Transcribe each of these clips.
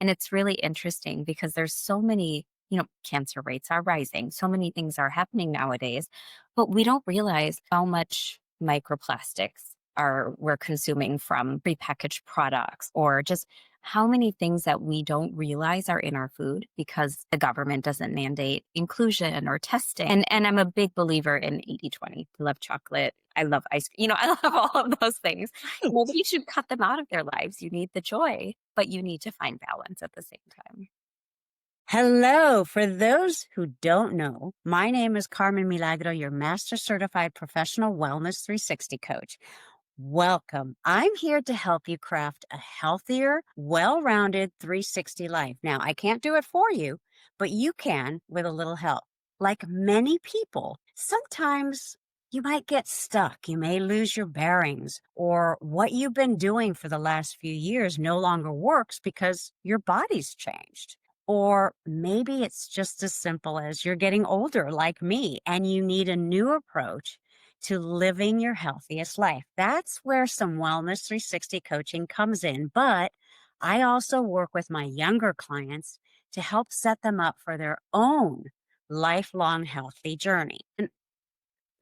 And it's really interesting because there's so many, cancer rates are rising. So many things are happening nowadays, but we don't realize how much microplastics are we're consuming from prepackaged products or just how many things that we don't realize are in our food because the government doesn't mandate inclusion or testing. And I'm a big believer in 80/20. I love chocolate. I love ice cream. I love all of those things. Maybe you should cut them out of their lives. You need the joy, but you need to find balance at the same time. Hello. For those who don't know, my name is Carmen Milagro, your Master Certified Professional Wellness 360 Coach. Welcome. I'm here to help you craft a healthier, well-rounded 360 life. Now, I can't do it for you, but you can with a little help. Like many people, sometimes you might get stuck. You may lose your bearings, or what you've been doing for the last few years no longer works because your body's changed. Or maybe it's just as simple as you're getting older like me and you need a new approach to living your healthiest life. That's where some Wellness 360 coaching comes in. But I also work with my younger clients to help set them up for their own lifelong healthy journey. And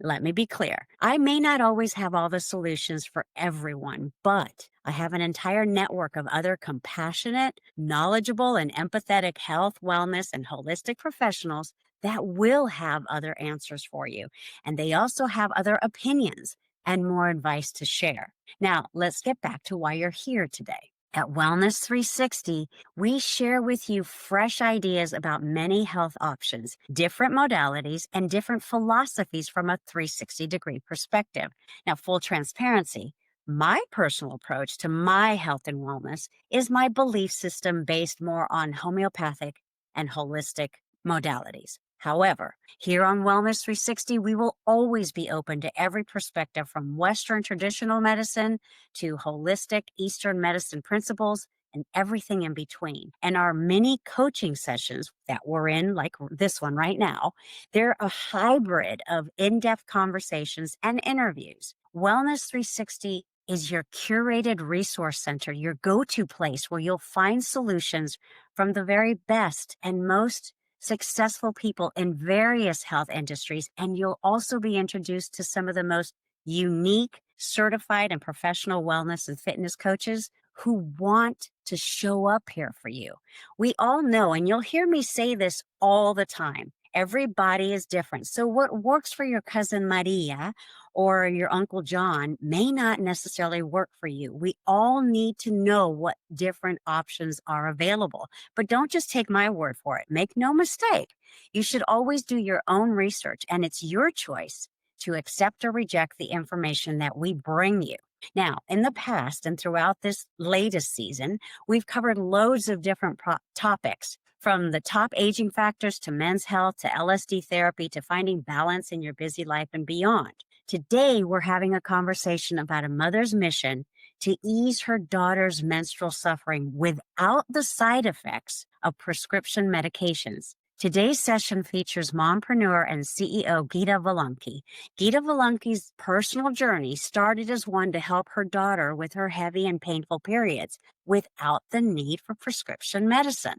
let me be clear. I may not always have all the solutions for everyone, but I have an entire network of other compassionate, knowledgeable, and empathetic health, wellness, and holistic professionals that will have other answers for you. And they also have other opinions and more advice to share. Now, let's get back to why you're here today. At Wellness 360, we share with you fresh ideas about many health options, different modalities, and different philosophies from a 360-degree perspective. Now, full transparency, my personal approach to my health and wellness is my belief system based more on homeopathic and holistic modalities. However, here on Wellness 360, we will always be open to every perspective from Western traditional medicine to holistic Eastern medicine principles and everything in between. And our mini coaching sessions that we're in, like this one right now, they're a hybrid of in-depth conversations and interviews. Wellness 360 is your curated resource center, your go-to place where you'll find solutions from the very best and most successful people in various health industries. And you'll also be introduced to some of the most unique, certified, and professional wellness and fitness coaches who want to show up here for you. We all know, and you'll hear me say this all the time, every body is different. So what works for your cousin Maria or your Uncle John may not necessarily work for you. We all need to know what different options are available. But don't just take my word for it. Make no mistake. You should always do your own research, and it's your choice to accept or reject the information that we bring you. Now, in the past and throughout this latest season, we've covered loads of different topics, from the top aging factors to men's health to LSD therapy to finding balance in your busy life and beyond. Today, we're having a conversation about a mother's mission to ease her daughter's menstrual suffering without the side effects of prescription medications. Today's session features mompreneur and CEO Gita Valonke. Gita Valonke's personal journey started as one to help her daughter with her heavy and painful periods without the need for prescription medicine.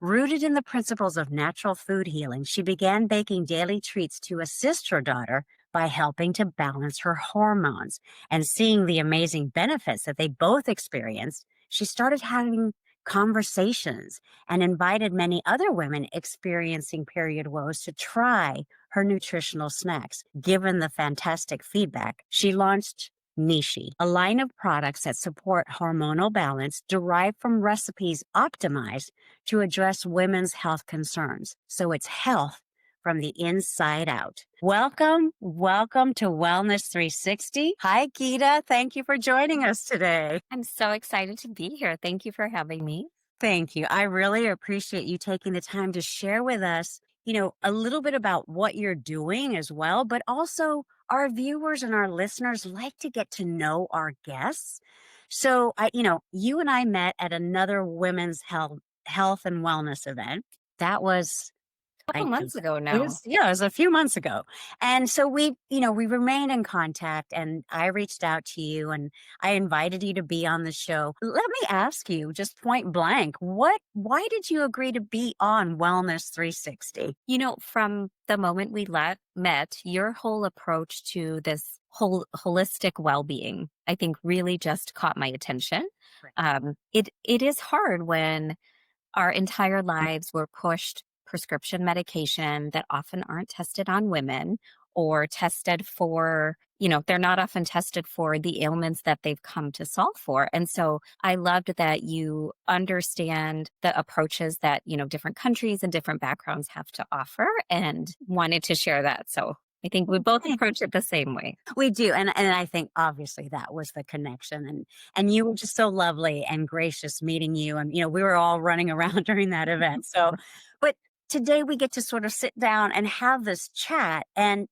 Rooted in the principles of natural food healing, she began baking daily treats to assist her daughter by helping to balance her hormones. And seeing the amazing benefits that they both experienced, she started having conversations and invited many other women experiencing period woes to try her nutritional snacks. Given the fantastic feedback, she launched Nishi, a line of products that support hormonal balance derived from recipes optimized to address women's health concerns. So it's health from the inside out. Welcome to Wellness 360. Hi, Gita. Thank you for joining us today. I'm so excited to be here. Thank you for having me. Thank you. I really appreciate you taking the time to share with us, a little bit about what you're doing as well, but also our viewers and our listeners like to get to know our guests. So you and I met at another women's health and wellness event. That was couple Thank you. months ago It now. was, yeah, it was a few months ago. And so we remained in contact and I reached out to you and I invited you to be on the show. Let me ask you just point blank, why did you agree to be on Wellness 360? From the moment met, your whole approach to this whole holistic well-being, I think really just caught my attention. Right. It is hard when our entire lives we're pushed prescription medication that often aren't tested on women or tested for, they're not often tested for the ailments that they've come to solve for. And so I loved that you understand the approaches that, different countries and different backgrounds have to offer and wanted to share that. So I think we both approach it the same way. We do, and I think obviously that was the connection, and you were just so lovely and gracious meeting you, and we were all running around during that event. So, but today we get to sort of sit down and have this chat, and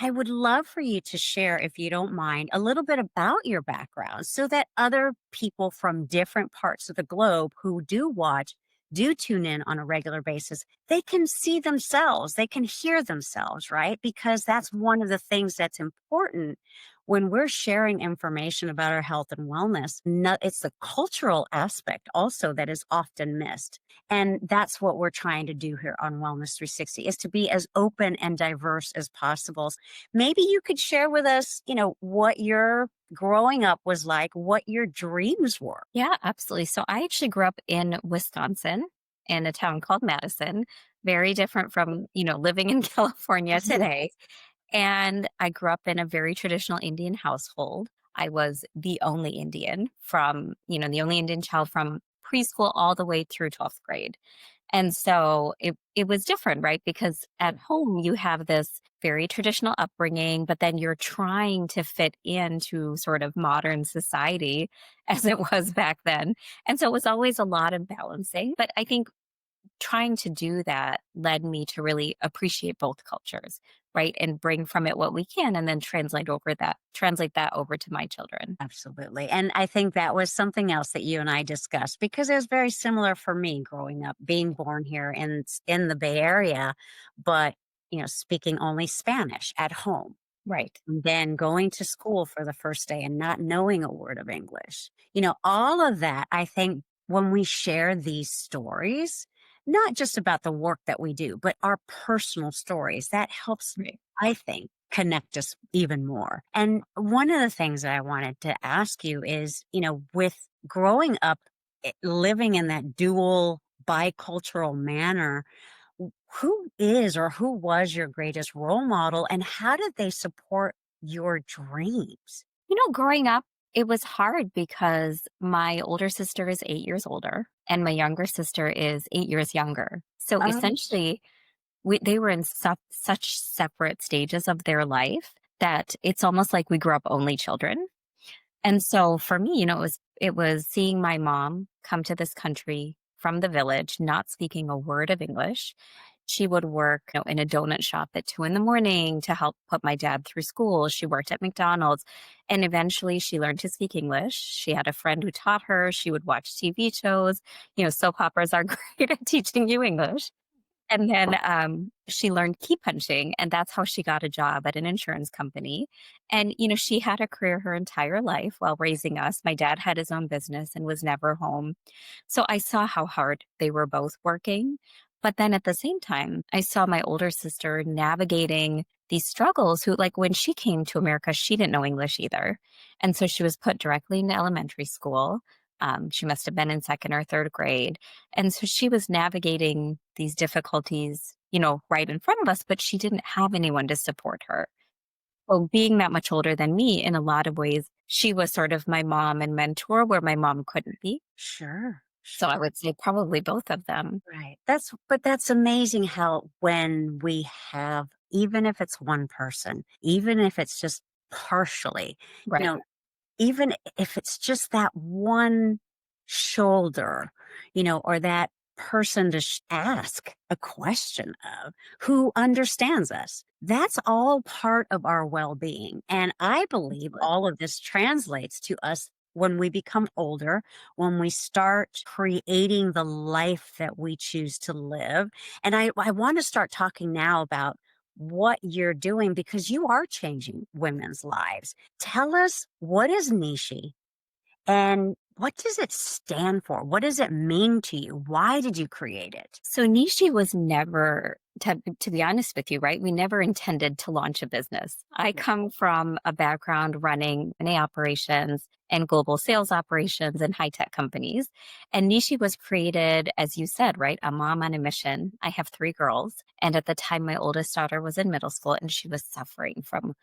I would love for you to share, if you don't mind, a little bit about your background, so that other people from different parts of the globe who do tune in on a regular basis, they can see themselves, they can hear themselves, right? Because that's one of the things that's important when we're sharing information about our health and wellness. It's the cultural aspect also that is often missed. And that's what we're trying to do here on Wellness 360 is to be as open and diverse as possible. Maybe you could share with us, what your growing up was like, what your dreams were. Yeah, absolutely. So I actually grew up in Wisconsin in a town called Madison, very different from, living in California today. And I grew up in a very traditional Indian household. I was the only Indian the only Indian child from preschool all the way through 12th grade. And so it was different, right? Because at home you have this very traditional upbringing, but then you're trying to fit into sort of modern society as it was back then. And so it was always a lot of balancing. But I think trying to do that led me to really appreciate both cultures, right? And bring from it what we can and then translate that over to my children. Absolutely. And I think that was something else that you and I discussed because it was very similar for me growing up, being born here in the Bay Area, but speaking only Spanish at home. Right. And then going to school for the first day and not knowing a word of English. All of that, I think when we share these stories, not just about the work that we do, but our personal stories, that helps, Right. I think, connect us even more. And one of the things that I wanted to ask you is, with growing up, living in that dual bicultural manner, who is or who was your greatest role model and how did they support your dreams? Growing up, it was hard because my older sister is 8 years older and my younger sister is 8 years younger. So Um, essentially, they were in such separate stages of their life that it's almost like we grew up only children. And so for me, it was seeing my mom come to this country from the village, not speaking a word of English. She would work, in a donut shop at 2 in the morning to help put my dad through school. She worked at McDonald's and eventually she learned to speak English. She had a friend who taught her. She would watch TV shows. Soap operas are great at teaching you English. And then she learned key punching, and that's how she got a job at an insurance company. And, she had a career her entire life while raising us. My dad had his own business and was never home. So I saw how hard they were both working. But then at the same time, I saw my older sister navigating these struggles who, like, when she came to America, she didn't know English either. And so she was put directly into elementary school. She must have been in second or third grade. And so she was navigating these difficulties, right in front of us, but she didn't have anyone to support her. Well, being that much older than me, in a lot of ways, she was sort of my mom and mentor where my mom couldn't be. sure, So I sure. would say probably both of them. Right. That's amazing how when we have, even if it's one person, even if it's just partially, you Right. know, even if it's just that one shoulder, or that person to ask a question of who understands us. That's all part of our well being. And I believe all of this translates to us when we become older, when we start creating the life that we choose to live. And I want to start talking now about what you're doing because you are changing women's lives. Tell us, what is Nishi and what does it stand for? What does it mean to you? Why did you create it? So Nishi was never, to be honest with you, right? We never intended to launch a business. I come from a background running M&A operations and global sales operations in high-tech companies. And Nishi was created, as you said, right? A mom on a mission. I have 3 girls. And at the time, my oldest daughter was in middle school and she was suffering from,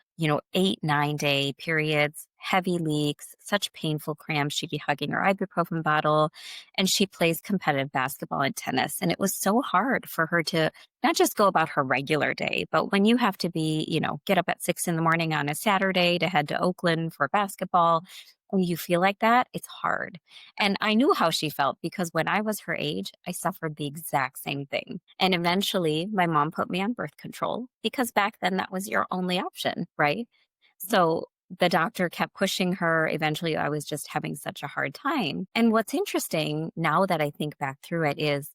8, 9 day periods, heavy leaks, such painful cramps. She'd be hugging her ibuprofen bottle, and she plays competitive basketball and tennis. And it was so hard for her to not just go about her regular day, but when you have to be, get up at 6 in the morning on a Saturday to head to Oakland for basketball, and you feel like that, it's hard. And I knew how she felt because when I was her age, I suffered the exact same thing. And eventually, my mom put me on birth control because back then that was your only option, right? So the doctor kept pushing her. Eventually, I was just having such a hard time. And what's interesting now that I think back through it is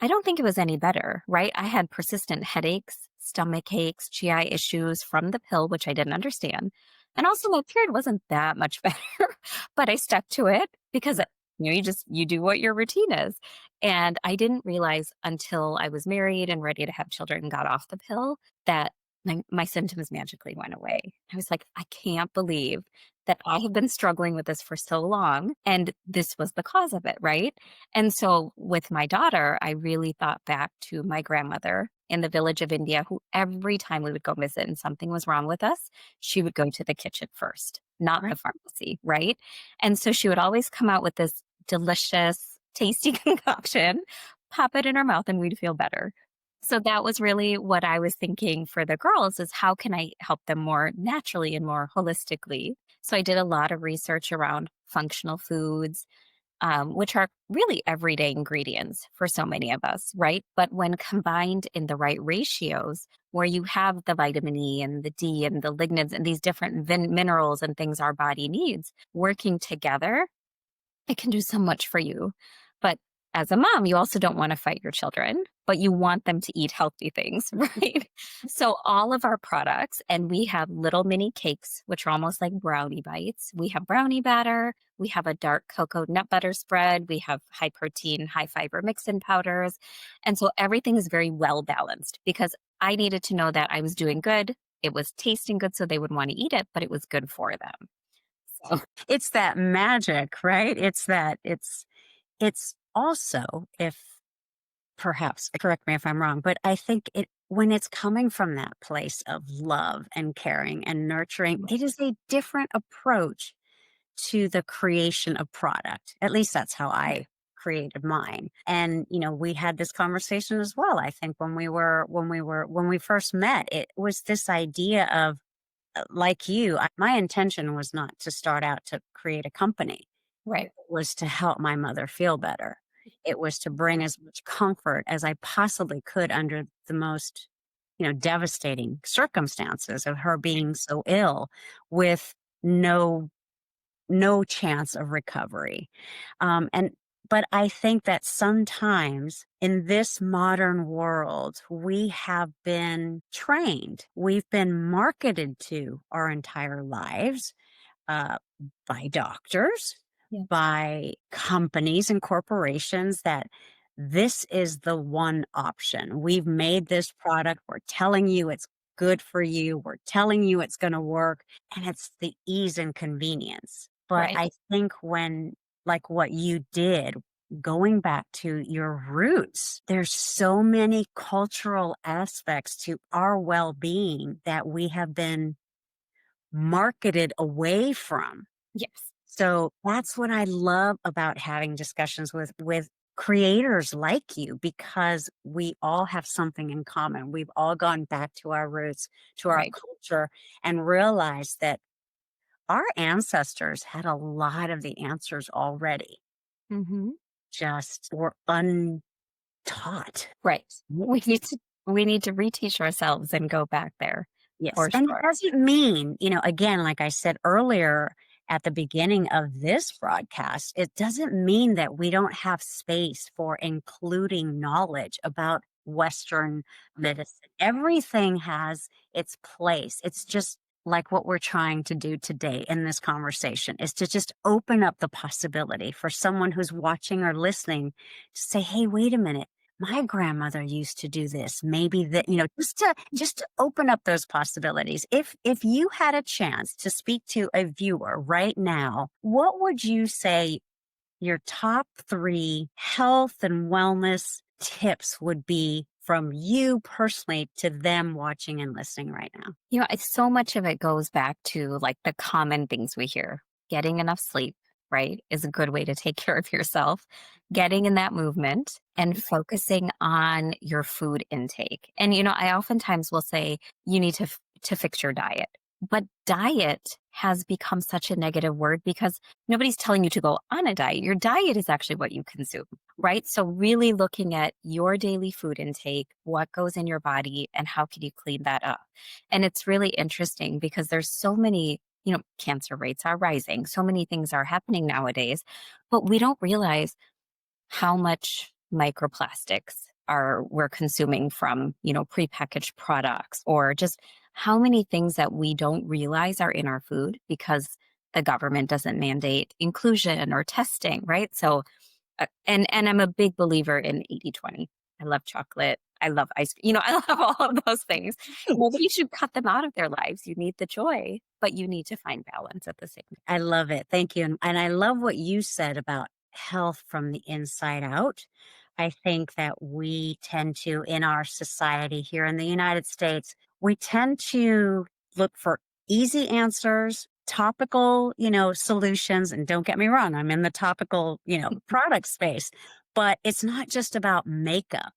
I don't think it was any better, right? I had persistent headaches, stomach aches, GI issues from the pill, which I didn't understand. And also my period wasn't that much better, but I stuck to it because you do what your routine is. And I didn't realize until I was married and ready to have children and got off the pill that my symptoms magically went away. I was like, I can't believe that I have been struggling with this for so long and this was the cause of it, right? And so with my daughter, I really thought back to my grandmother in the village of India, who every time we would go visit and something was wrong with us, she would go to the kitchen first, not the Right. pharmacy, right? And so she would always come out with this delicious, tasty concoction, pop it in her mouth, and we'd feel better. So that was really what I was thinking for the girls is how can I help them more naturally and more holistically? So I did a lot of research around functional foods, which are really everyday ingredients for so many of us, right? But when combined in the right ratios, where you have the vitamin E and the D and the lignans and these different minerals and things our body needs working together, it can do so much for you. But as a mom, you also don't want to fight your children, but you want them to eat healthy things, right? So all of our products, and we have little mini cakes, which are almost like brownie bites. We have brownie batter. We have a dark cocoa nut butter spread. We have high protein, high fiber mix-in powders. And so everything is very well balanced because I needed to know that I was doing good. It was tasting good, so they would want to eat it, but it was good for them. So, It's that magic, right? It's also, if perhaps correct me if I'm wrong, but I think it when it's coming from that place of love and caring and nurturing, it is a different approach to the creation of product. At least that's how I created mine. And we had this conversation as well. I think when we first met, it was this idea of like you, my intention was not to start out to create a company. right, It was to help my mother feel better. It was to bring as much comfort as I possibly could under the most, devastating circumstances of her being so ill with no no chance of recovery. And but I think that sometimes in this modern world, we have been trained, we've been marketed to our entire lives uh, by doctors, yeah, by companies and corporations that this is the one option. We've made this product. We're telling you it's good for you. We're telling you it's going to work. And it's the ease and convenience. But right. I think when, like what you did, going back to your roots, there's so many cultural aspects to our well being that we have been marketed away from. Yes, So that's what I love about having discussions with creators like you because we all have something in common. We've all gone back to our roots, to our right. culture and realized that our ancestors had a lot of the answers already, Mhm. just were untaught. Right. We need to reteach ourselves and go back there Yes. for And it sure. doesn't mean, again, like I said earlier, at the beginning of this broadcast, it doesn't mean that we don't have space for including knowledge about Western medicine. Everything has its place. It's just like what we're trying to do today in this conversation is to just open up the possibility for someone who's watching or listening to say, hey, wait a minute. My grandmother used to do this. Maybe that, just to open up those possibilities. If you had a chance to speak to a viewer right now, what would you say your top 3 health and wellness tips would be from you personally to them watching and listening right now? So much of it goes back to like the common things we hear. Getting enough sleep, right, is a good way to take care of yourself. Getting in that movement and focusing on your food intake. And I oftentimes will say you need to fix your diet. But diet has become such a negative word because nobody's telling you to go on a diet. Your diet is actually what you consume, right? So really looking at your daily food intake, what goes in your body, and how can you clean that up? And it's really interesting because there's so many, cancer rates are rising. So many things are happening nowadays, but we don't realize how much microplastics are we're consuming from, prepackaged products, or just how many things that we don't realize are in our food because the government doesn't mandate inclusion or testing, right? So and I'm a big believer in 80/20. I love chocolate. I love ice cream. I love all of those things. Nobody should cut them out of their lives. You need the joy, but you need to find balance at the same time. I love it. Thank you. And I love what you said about health from the inside out. I think that we tend to, in our society here in the United States, we tend to look for easy answers, topical, solutions. And don't get me wrong, I'm in the topical, product space, but it's not just about makeup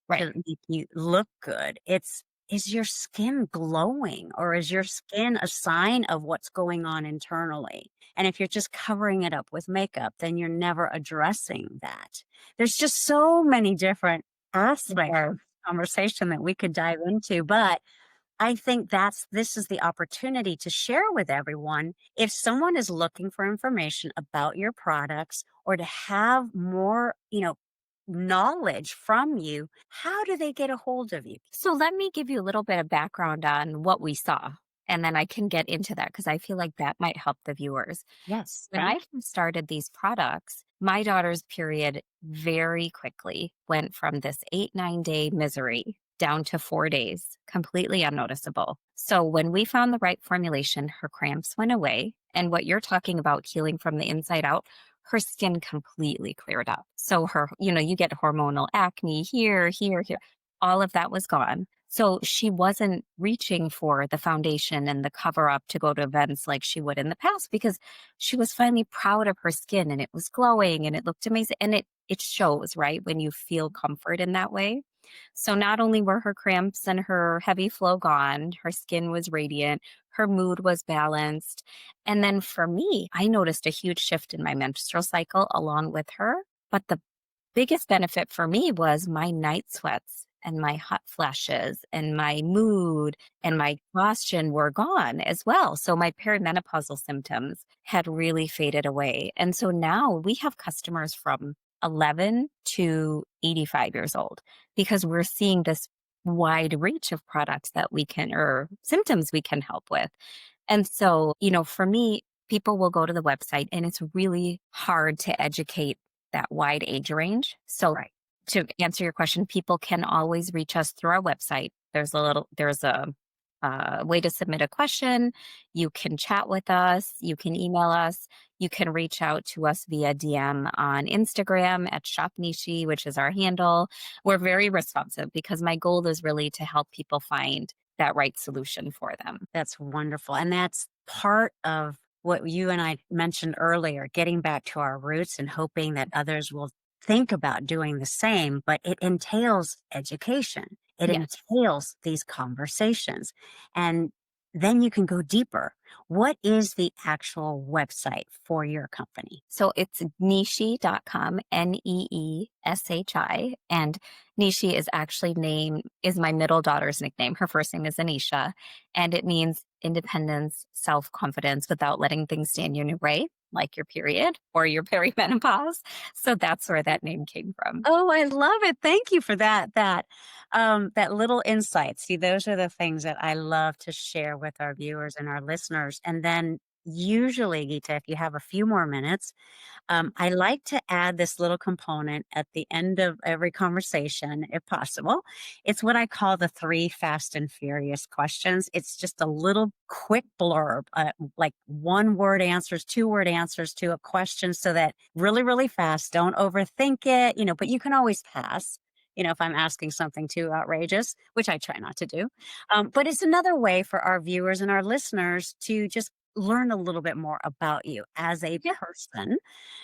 Right. to make you look good. Is your skin glowing, or is your skin a sign of what's going on internally? And if you're just covering it up with makeup, then you're never addressing that. There's just so many different aspects Yeah. of conversation that we could dive into, but I think this is the opportunity to share with everyone. If someone is looking for information about your products or to have more, knowledge from you, how do they get a hold of you? So let me give you a little bit of background on what we saw, and then I can get into that because I feel like that might help the viewers. Yes. When I first started these products, my daughter's period very quickly went from this 8, 9 day misery down to 4 days, completely unnoticeable. So when we found the right formulation, her cramps went away. And what you're talking about, healing from the inside out, her skin completely cleared up. So you get hormonal acne here, here, here. All of that was gone. So she wasn't reaching for the foundation and the cover up to go to events like she would in the past because she was finally proud of her skin and it was glowing and it looked amazing. And it shows, right? When you feel comfort in that way. So not only were her cramps and her heavy flow gone, her skin was radiant, her mood was balanced. And then for me, I noticed a huge shift in my menstrual cycle along with her. But the biggest benefit for me was my night sweats and my hot flashes and my mood and my exhaustion were gone as well. So my perimenopausal symptoms had really faded away. And so now we have customers from 11 to 85 years old because we're seeing this wide reach of products that we can, or symptoms we can help with. And so, for me, people will go to the website and it's really hard to educate that wide age range. So Right. to answer your question, people can always reach us through our website. There's a way to submit a question. You can chat with us. You can email us. You can reach out to us via DM on Instagram at Shop Nishi, which is our handle. We're very responsive because my goal is really to help people find that right solution for them. That's wonderful. And that's part of what you and I mentioned earlier, getting back to our roots and hoping that others will think about doing the same. But it entails education, it Yes. entails these conversations. And then you can go deeper. What is the actual website for your company? So it's Nishi.com, Neeshi. And Nishi is actually is my middle daughter's nickname. Her first name is Anisha. And it means independence, self-confidence without letting things stand in your way, like your period or your perimenopause. So that's where that name came from. Oh, I love it. Thank you for that little insight. See, those are the things that I love to share with our viewers and our listeners. And then usually, Gita, if you have a few more minutes, I like to add this little component at the end of every conversation, if possible. It's what I call the three fast and furious questions. It's just a little quick blurb, like one word answers, two-word answers to a question so that really, really fast, don't overthink it, but you can always pass. If I'm asking something too outrageous, which I try not to do. But it's another way for our viewers and our listeners to just learn a little bit more about you as a Yeah. person.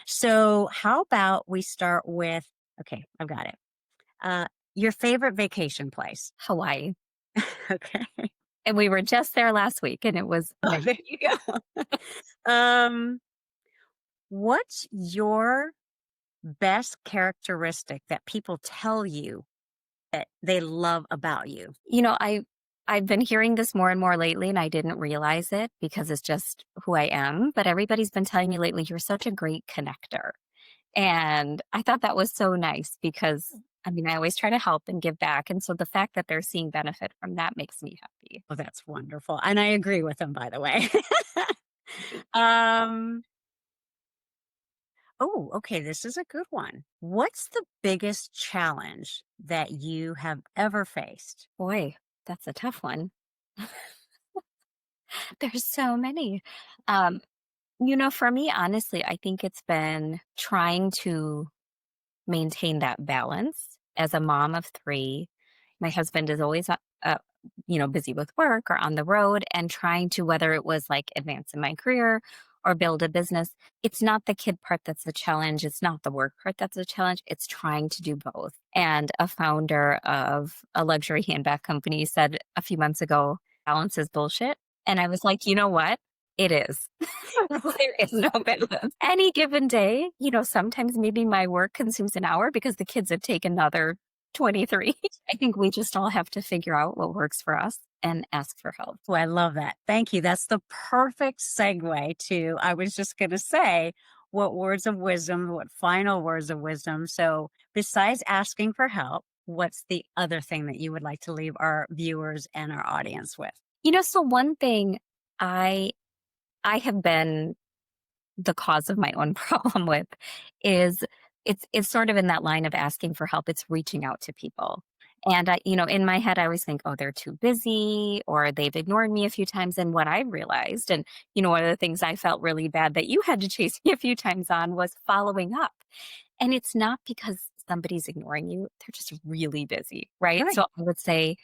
So, how about we start with okay, I've got it. Uh, your favorite vacation place. Hawaii. Okay. And we were just there last week and it was Oh, there you go. um, what's your best characteristic that people tell you that they love about you? You know, I've been hearing this more and more lately, and I didn't realize it because it's just who I am. But everybody's been telling me lately, you're such a great connector. And I thought that was so nice because I mean, I always try to help and give back. And so the fact that they're seeing benefit from that makes me happy. Oh, that's wonderful. And I agree with them, by the way. um, oh, okay. This is a good one. What's the biggest challenge that you have ever faced? Boy, that's a tough one. There's so many. Um, for me, honestly, I think it's been trying to maintain that balance as a mom of three. My husband is always, busy with work or on the road and trying to, whether it was like advance in my career or build a business. It's not the kid part that's the challenge. It's not the work part that's the challenge. It's trying to do both. And a founder of a luxury handbag company said a few months ago, balance is bullshit. And I was like, you know what? It is. There is no balance. Any given day, sometimes maybe my work consumes an hour because the kids have taken another 23. I think we just all have to figure out what works for us and ask for help. Oh, I love that. Thank you. That's the perfect segue to, I was just going to say, what words of wisdom, what final words of wisdom. So, besides asking for help, what's the other thing that you would like to leave our viewers and our audience with? So one thing I I have been the cause of my own problem with is it's sort of in that line of asking for help. It's reaching out to people. And in my head, I always think, oh, they're too busy or they've ignored me a few times. And what I realized, and one of the things I felt really bad that you had to chase me a few times on was following up. And it's not because somebody's ignoring you, they're just really busy, right? Right. So I would say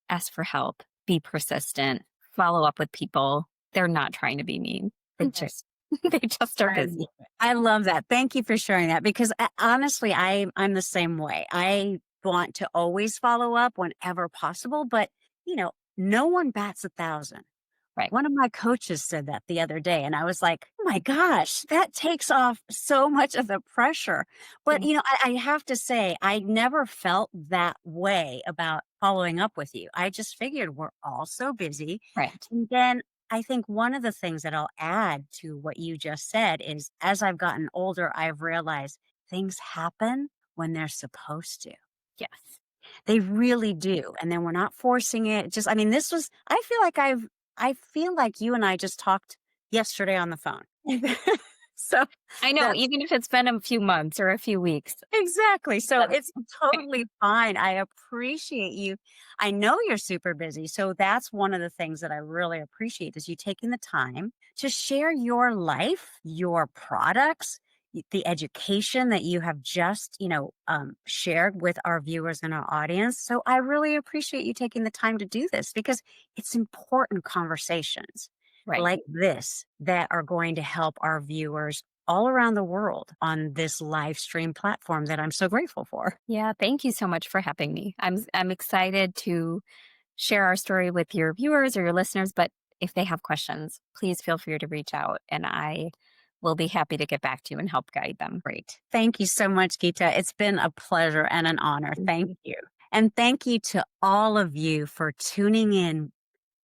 ask for help, be persistent, follow up with people. They're not trying to be mean. They Okay. just they just are I busy. love it. I love that. Thank you for sharing that because honestly, I'm the same way. I want to always follow up whenever possible, but no one bats 1,000. Right. One of my coaches said that the other day, and I was like, "Oh my gosh, that takes off so much of the pressure." But Yeah. I have to say, I never felt that way about following up with you. I just figured we're all so busy, Right. and then I think one of the things that I'll add to what you just said is, as I've gotten older, I've realized things happen when they're supposed to. Yes. They really do, and then we're not forcing it. Just I mean, this was I feel like you and I just talked yesterday on the phone. So I know, that's even if it's been a few months or a few weeks. exactly. So That's it's totally fine. I appreciate you. I know you're super busy, so that's one of the things that I really appreciate is you taking the time to share your life, your products, the education that you have just, shared with our viewers and our audience. So I really appreciate you taking the time to do this because it's important conversations right. like this that are going to help our viewers all around the world on this live stream platform that I'm so grateful for. Yeah, thank you so much for having me. I'm excited to share our story with your viewers or your listeners, but if they have questions, please feel free to reach out and I will be happy to get back to you and help guide them. Great. Thank you so much, Gita. It's been a pleasure and an honor. Thank Mhm. you. And thank you to all of you for tuning in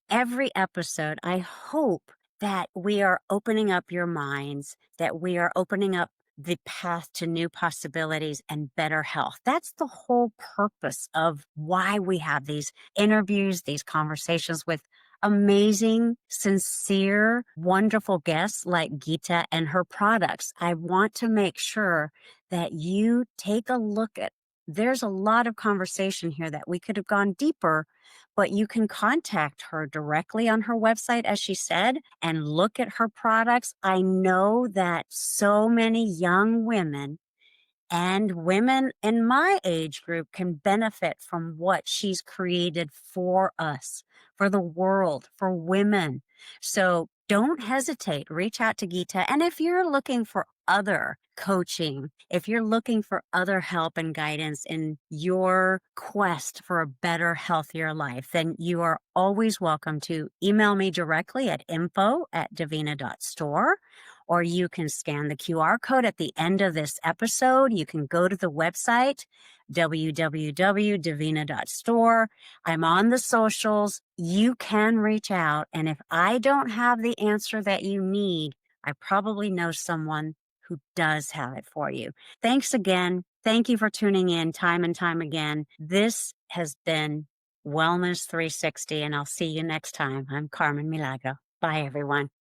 every episode, I hope that we are opening up your minds, that we are opening up the path to new possibilities and better health. That's the whole purpose of why we have these interviews, these conversations with amazing, sincere, wonderful guests like Gita and her products. I want to make sure that you take a look at there's a lot of conversation here that we could have gone deeper, but you can contact her directly on her website, as she said, and look at her products. I know that so many young women and women in my age group can benefit from what she's created for us, for the world, for women. So don't hesitate. Reach out to Gita. And if you're looking for other coaching, if you're looking for other help and guidance in your quest for a better, healthier life, then you are always welcome to email me directly at info@divina.store, or you can scan the QR code at the end of this episode. You can go to the website, www.divina.store. I'm on the socials. You can reach out. And if I don't have the answer that you need, I probably know someone who does have it for you. Thanks again. Thank you for tuning in time and time again. This has been Wellness 360, and I'll see you next time. I'm Carmen Milagro. Bye, everyone.